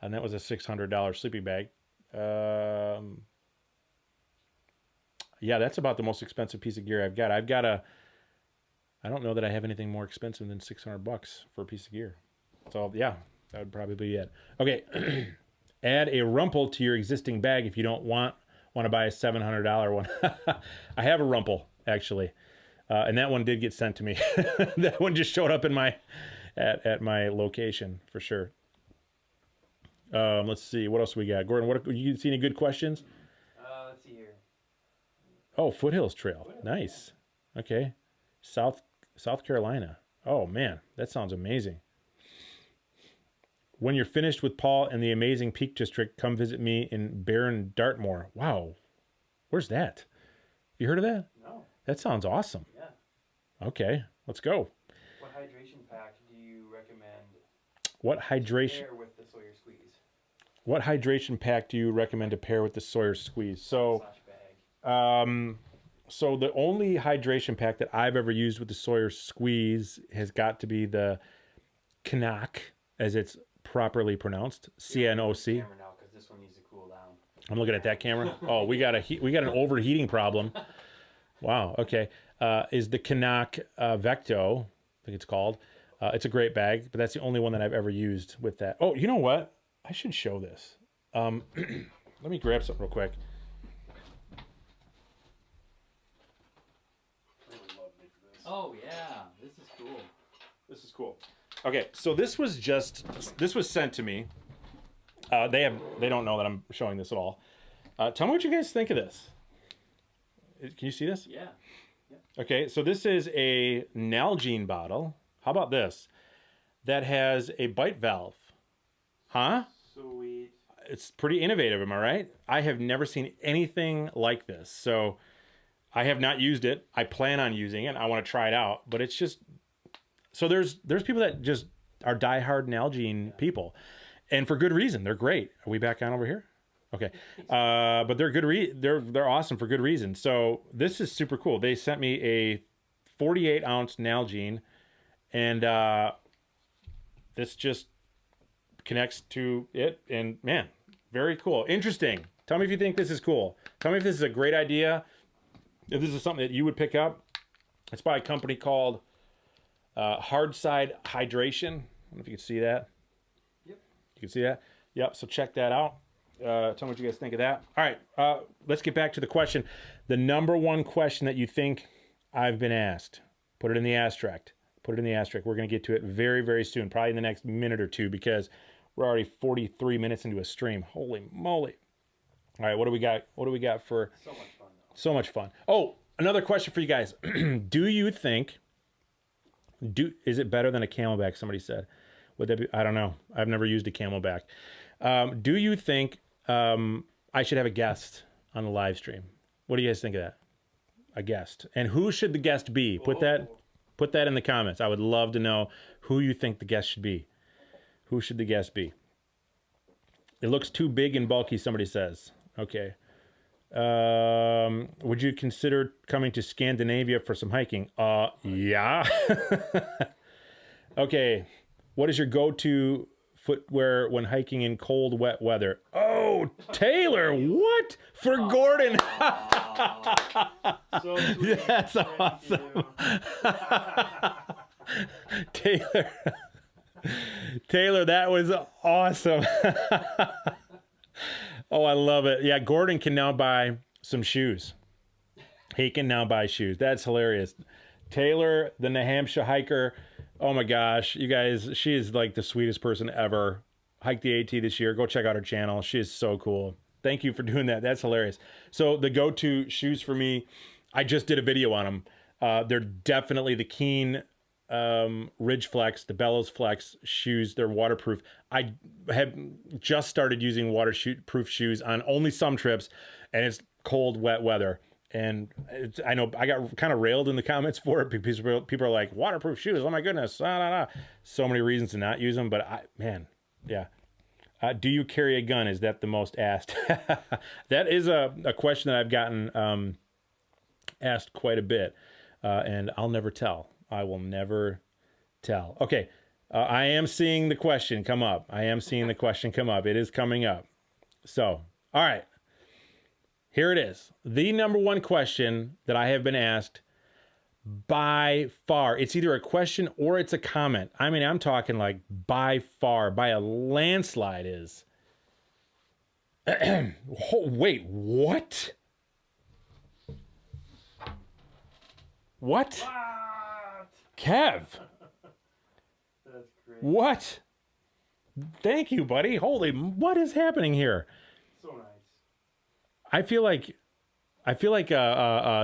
And that was a $600 sleeping bag. Yeah, that's about the most expensive piece of gear I've got. I don't know that I have anything more expensive than $600 for a piece of gear. So yeah, that would probably be it. Okay. Add a rumple to your existing bag if you don't want to buy a $700 one. I have a rumple, actually. And that one did get sent to me. That one just showed up in at my location for sure. Let's see. What else we got? Gordon, you see any good questions?
Let's see here.
Oh, Foothills Trail. Nice. Okay. South Carolina. Oh, man. That sounds amazing. When you're finished with Paul and the amazing Peak District, come visit me in Barron Dartmoor. Wow. Where's that? You heard of that?
No.
That sounds awesome.
Yeah.
Okay. Let's go.
What hydration pack do you recommend?
What hydration?
Pair with the Sawyer Squeeze.
What hydration pack do you recommend to pair with the Sawyer Squeeze? So, so the only hydration pack that I've ever used with the Sawyer Squeeze has got to be the Knock, as it's properly pronounced, CNOC.
Now, because this one needs to cool down.
I'm looking at that camera. Oh, we got an overheating problem. Wow. Okay. Is the Knock Vecto? I think it's called. It's a great bag, but that's the only one that I've ever used with that. Oh, you know what? I should show this. Let me grab something real quick.
Oh yeah, this is cool.
This is cool. Okay, so this was sent to me. They don't know that I'm showing this at all. Tell me what you guys think of this. Can you see this?
Yeah.
Okay, so this is a Nalgene bottle. How about this? That has a bite valve. Huh?
Sweet.
It's pretty innovative, am I right? I have never seen anything like this. So I have not used it. I plan on using it. I want to try it out, but it's just, so there's people that just are diehard Nalgene people, and for good reason. They're great. Are we back on over here? Okay. But they're good. They're awesome for good reason. So this is super cool. They sent me a 48-ounce Nalgene, and this just connects to it, and man, very cool. Interesting. Tell me if you think this is cool. Tell me if this is a great idea. If this is something that you would pick up. It's by a company called Hardside Hydration. I don't know if you can see that.
Yep.
You can see that? Yep. So check that out. Tell me what you guys think of that. All right. Let's get back to the question. The number one question that you think I've been asked. Put it in the asterisk. Put it in the asterisk. We're going to get to it very, very soon. Probably in the next minute or two, because we're already 43 minutes into a stream. Holy moly. All right. What do we got? What do we got for...
So much fun, though.
So much fun. Oh, another question for you guys. Do you think... is it better than a Camelback? Somebody said. Would that be? I don't know. I've never used a Camelback. Do you think I should have a guest on the live stream? What do you guys think of that? A guest. And who should the guest be? Put that in the comments. I would love to know who you think the guest should be. Who should the guest be? It looks too big and bulky, somebody says. Okay. Would you consider coming to Scandinavia for some hiking? Yeah. Okay. What is your go-to footwear when hiking in cold, wet weather? Oh, Taylor, what? For Gordon.
So sweet.
That's awesome. Taylor. Taylor, that was awesome. Oh, I love it. Yeah, Gordon can now buy some shoes. He can now buy shoes. That's hilarious. Taylor, the New Hampshire hiker. Oh my gosh, you guys, she is like the sweetest person ever. Hiked the AT this year. Go check out her channel. She is so cool. Thank you for doing that. That's hilarious. So the go-to shoes for me, I just did a video on them. They're definitely the Keen Ridge Flex, the Bellows Flex shoes. They're waterproof. I have just started using waterproof shoes on only some trips, and it's cold, wet weather. And I know I got kind of railed in the comments for it because people are like, waterproof shoes, oh my goodness. So many reasons to not use them, but man, yeah. Do you carry a gun? Is that the most asked? That is a question that I've gotten asked quite a bit, and I'll never tell. I will never tell. Okay, I am seeing the question come up. It is coming up. So, all right. Here it is. The number one question that I have been asked by far. It's either a question or it's a comment. I mean, I'm talking like by far, by a landslide is. Oh, wait, what? What? Kev.
That's great.
What? Thank you, buddy. Holy, what is happening here?
So nice.
I feel like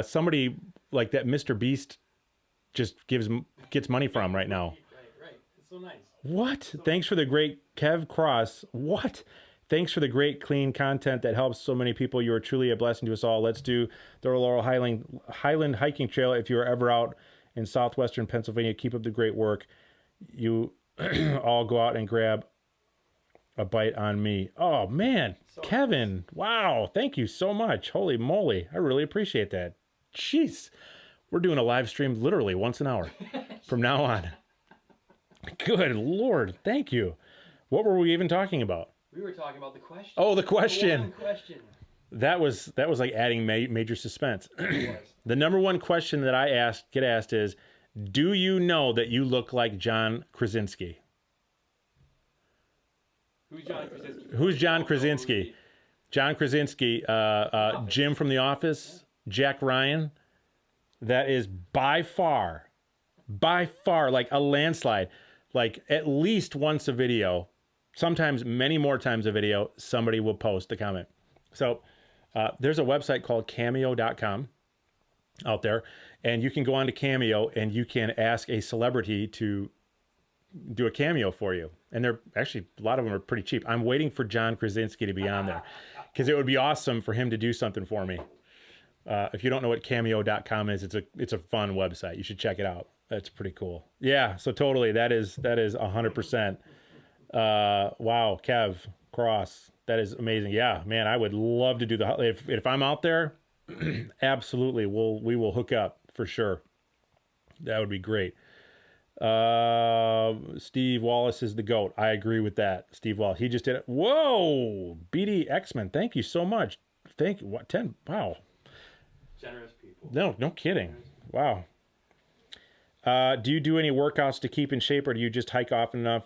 somebody like that Mr. Beast just gets money from right now.
Right. It's so nice.
What? Thanks for the great Kev Cross. What? Thanks for the great clean content that helps so many people. You are truly a blessing to us all. Let's do the Laurel Highland Hiking Trail. If you are ever out in southwestern Pennsylvania, keep up the great work. You all go out and grab a bite on me. Oh man, so Kevin, nice. Wow, thank you so much. Holy moly, I really appreciate that. Jeez, we're doing a live stream literally once an hour from now on. Good Lord, thank you. What were we even talking about?
We were talking about the question.
Oh, the question.
The question.
That was like adding major suspense. The number one question that I get asked is, do you know that you look like John Krasinski?
Who's John Krasinski?
Who's John Krasinski? John Krasinski, Jim from The Office, Jack Ryan. That is by far, like a landslide. Like at least once a video, sometimes many more times a video, somebody will post a comment. So there's a website called cameo.com out there, and you can go on to Cameo and you can ask a celebrity to do a cameo for you. And they're actually, a lot of them are pretty cheap. I'm waiting for John Krasinski to be on there because it would be awesome for him to do something for me. If you don't know what cameo.com is, it's a fun website. You should check it out. That's pretty cool. Yeah, so totally, that is 100%. Wow, Kev Cross, that is amazing. Yeah, man, I would love to do if I'm out there, absolutely, we will hook up for sure. That would be great. Steve Wallace is the GOAT. I agree with that. Steve Wallace. He just did it. Whoa, BD X-Men. Thank you so much. Thank you. What 10? Wow.
Generous people.
No kidding. Wow. Do you do any workouts to keep in shape, or do you just hike often enough?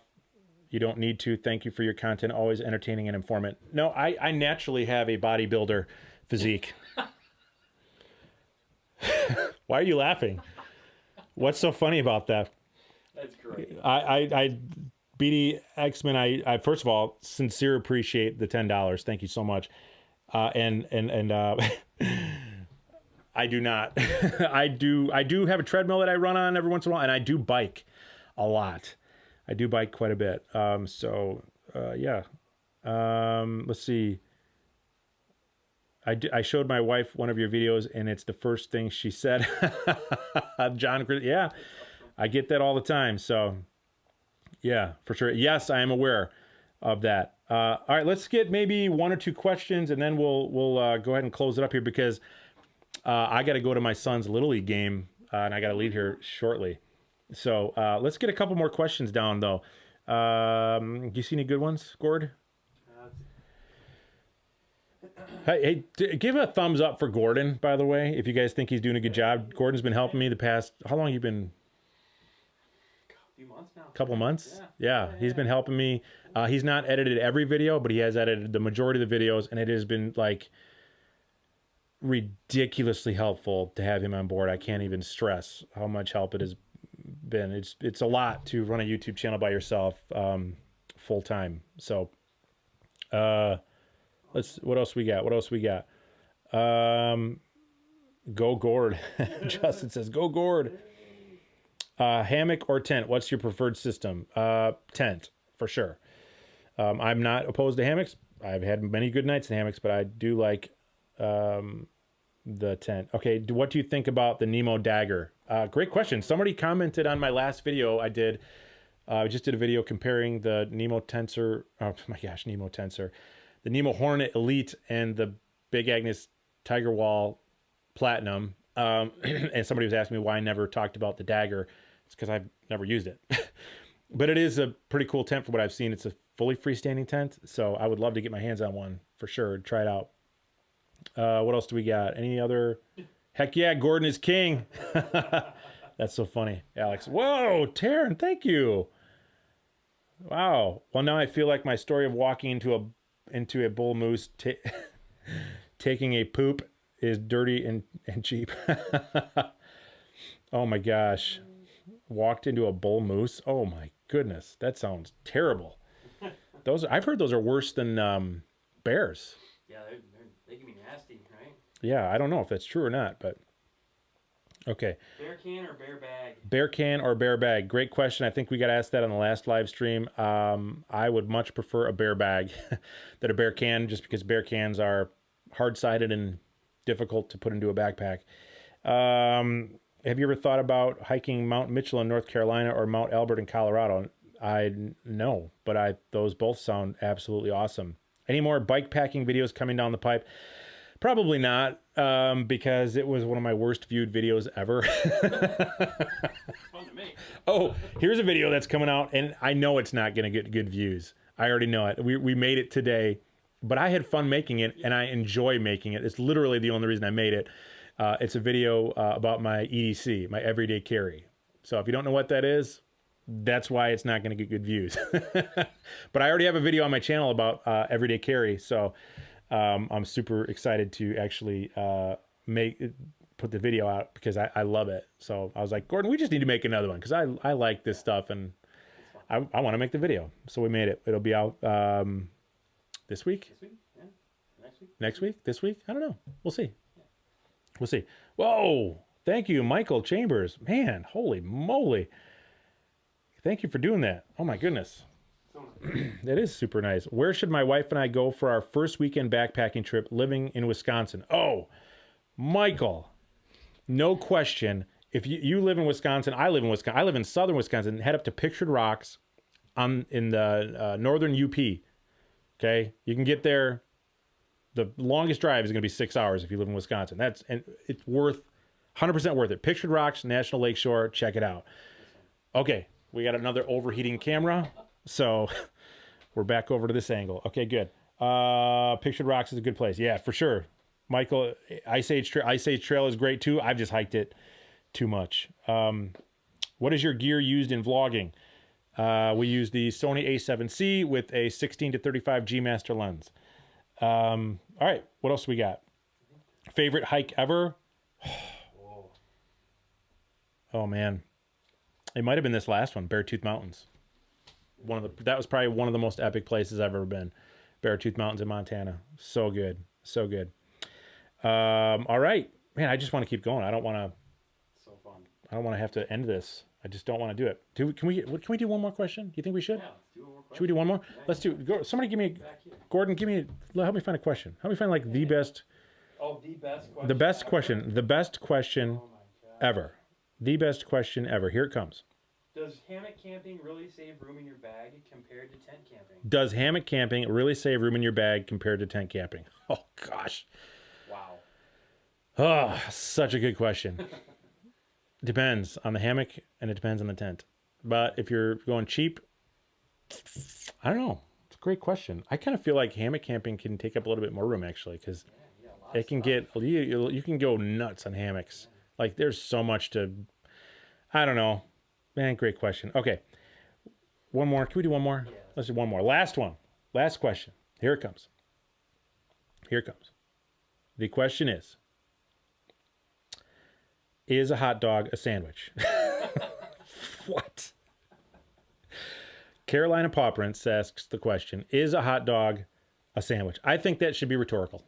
You don't need to. Thank you for your content. Always entertaining and informative. No, I naturally have a bodybuilder physique. Why are you laughing? What's so funny about that?
That's great.
I BD X-Men, I first of all sincere appreciate the $10. Thank you so much. And I do not. I do have a treadmill that I run on every once in a while, and I do bike a lot. I do bike quite a bit. Yeah. Let's see. I showed my wife one of your videos, and it's the first thing she said. John, yeah, I get that all the time. So, yeah, for sure. Yes, I am aware of that. All right, let's get maybe one or two questions, and then we'll go ahead and close it up here because I got to go to my son's Little League game, and I got to leave here shortly. So let's get a couple more questions down, though. Do you see any good ones, Gord? Hey, give a thumbs up for Gordon, by the way, if you guys think he's doing a good job. Gordon's been helping me the past, how long have you been?
few months now.
Couple months.
Yeah.
He's been helping me. He's not edited every video, but he has edited the majority of the videos, and it has been like ridiculously helpful to have him on board. I can't even stress how much help it has been. It's a lot to run a YouTube channel by yourself, full time. So what else we got? Go Gord. Justin says go Gord. Hammock or tent, what's your preferred system? Tent for sure. I'm not opposed to hammocks. I've had many good nights in hammocks, but I do like the tent. Okay, what do you think about the Nemo Dagger? Great question. Somebody commented on my last video I did. I just did a video comparing the Nemo Tensor. Oh my gosh, Nemo Tensor, the Nemo Hornet Elite, and the Big Agnes Tiger Wall Platinum. And somebody was asking me why I never talked about the Dagger. It's because I've never used it. But it is a pretty cool tent from what I've seen. It's a fully freestanding tent, so I would love to get my hands on one for sure. Try it out. What else do we got? Any other? Heck yeah, Gordon is king. That's so funny, Alex. Whoa, Taryn, thank you. Wow. Well, now I feel like my story of walking into a bull moose taking a poop is dirty and cheap. Oh my gosh. Walked into a bull moose. Oh my goodness. That sounds terrible. I've heard those are worse than bears.
Yeah, they can be nasty, right?
Yeah, I don't know if that's true or not, but okay.
Bear can or bear bag?
Bear can or bear bag? Great question. I think we got asked that on the last live stream. I would much prefer a bear bag than a bear can, just because bear cans are hard-sided and difficult to put into a backpack. Have you ever thought about hiking Mount Mitchell in North Carolina or Mount Albert in Colorado? No, but those both sound absolutely awesome. Any more bike packing videos coming down the pipe? Probably not, because it was one of my worst viewed videos ever.
Fun to me.
Oh, here's a video that's coming out, and I know it's not going to get good views. I already know it. We made it today, but I had fun making it, and I enjoy making it. It's literally the only reason I made it. It's a video about my EDC, my everyday carry. So if you don't know what that is, that's why it's not going to get good views. But I already have a video on my channel about everyday carry, so I'm super excited to actually put the video out because I love it. So I was like, Gordon, we just need to make another one because I like this stuff and I want to make the video. So we made it. It'll be out this week?
This week? Yeah. Next week?
Next week? This week? I don't know. We'll see. We'll see. Whoa! Thank you, Michael Chambers. Man, holy moly. Thank you for doing that. Oh my goodness. That is super nice. Where should my wife and I go for our first weekend backpacking trip living in Wisconsin? Oh, Michael, no question. If you live in Wisconsin, I live in Wisconsin. I live in southern Wisconsin. Head up to Pictured Rocks in the northern UP. Okay? You can get there. The longest drive is going to be 6 hours if you live in Wisconsin. And it's 100% worth it. Pictured Rocks, National Lakeshore. Check it out. Okay, we got another overheating camera, so we're back over to this angle. Okay, good. Pictured Rocks is a good place. Yeah, for sure. Michael, Ice Age Trail is great too. I've just hiked it too much. What is your gear used in vlogging? We use the Sony A7C with a 16-35 G Master lens. All right, what else we got? Favorite hike ever? Oh man, it might have been this last one, Beartooth Mountains. That was probably one of the most epic places I've ever been. Beartooth Mountains in Montana. So good, so good. All right, man, I just want to keep going. I don't want to.
So fun.
I don't want to have to end this. I just don't want to do it. Can we do one more question? Do you think we should?
Yeah, let's do one more question.
Should we do one more?
Yeah,
Let's do. Somebody give me. Gordon, help me find a question. Help me find like the best.
Oh, the best question.
The best
ever?
question. The best question
Oh my God.
ever. The best question ever. Here it comes.
Does hammock camping really save room in your bag compared to tent camping?
Does hammock camping really save room in your bag compared to tent camping? Oh gosh.
Wow.
Oh, such a good question. Depends on the hammock and it depends on the tent. But if you're going cheap, I don't know. It's a great question. I kind of feel like hammock camping can take up a little bit more room actually, because it can get you can go nuts on hammocks. Like there's so much to, I don't know. Man, great question. Okay. One more. Can we do one more?
Yeah.
Let's do one more. Last one. Last question. Here it comes. Here it comes. The question is a hot dog a sandwich? What? Carolina Paw Prince asks the question, is a hot dog a sandwich? I think that should be rhetorical.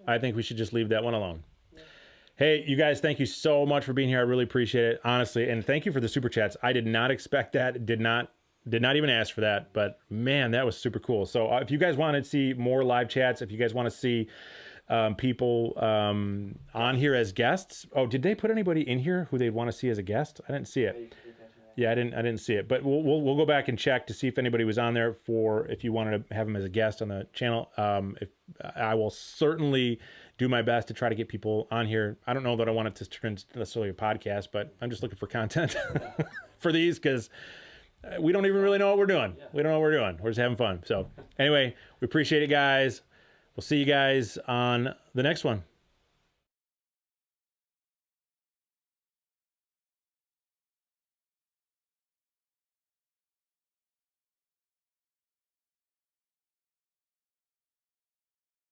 I think we should just leave that one alone. Hey, you guys, thank you so much for being here. I really appreciate it, honestly. And thank you for the super chats. I did not expect that. Did not even ask for that. But man, that was super cool. So if you guys want to see more live chats, if you guys want to see people on here as guests. Oh, did they put anybody in here who they'd want to see as a guest? I didn't see it. Yeah, I didn't see it. But we'll go back and check to see if anybody was on there if you wanted to have them as a guest on the channel. If I will certainly do my best to try to get people on here. I don't know that I want it to turn into necessarily a podcast, but I'm just looking for content for these because we don't even really know what we're doing. We don't know what we're doing. We're just having fun. So anyway, we appreciate it, guys. We'll see you guys on the next one.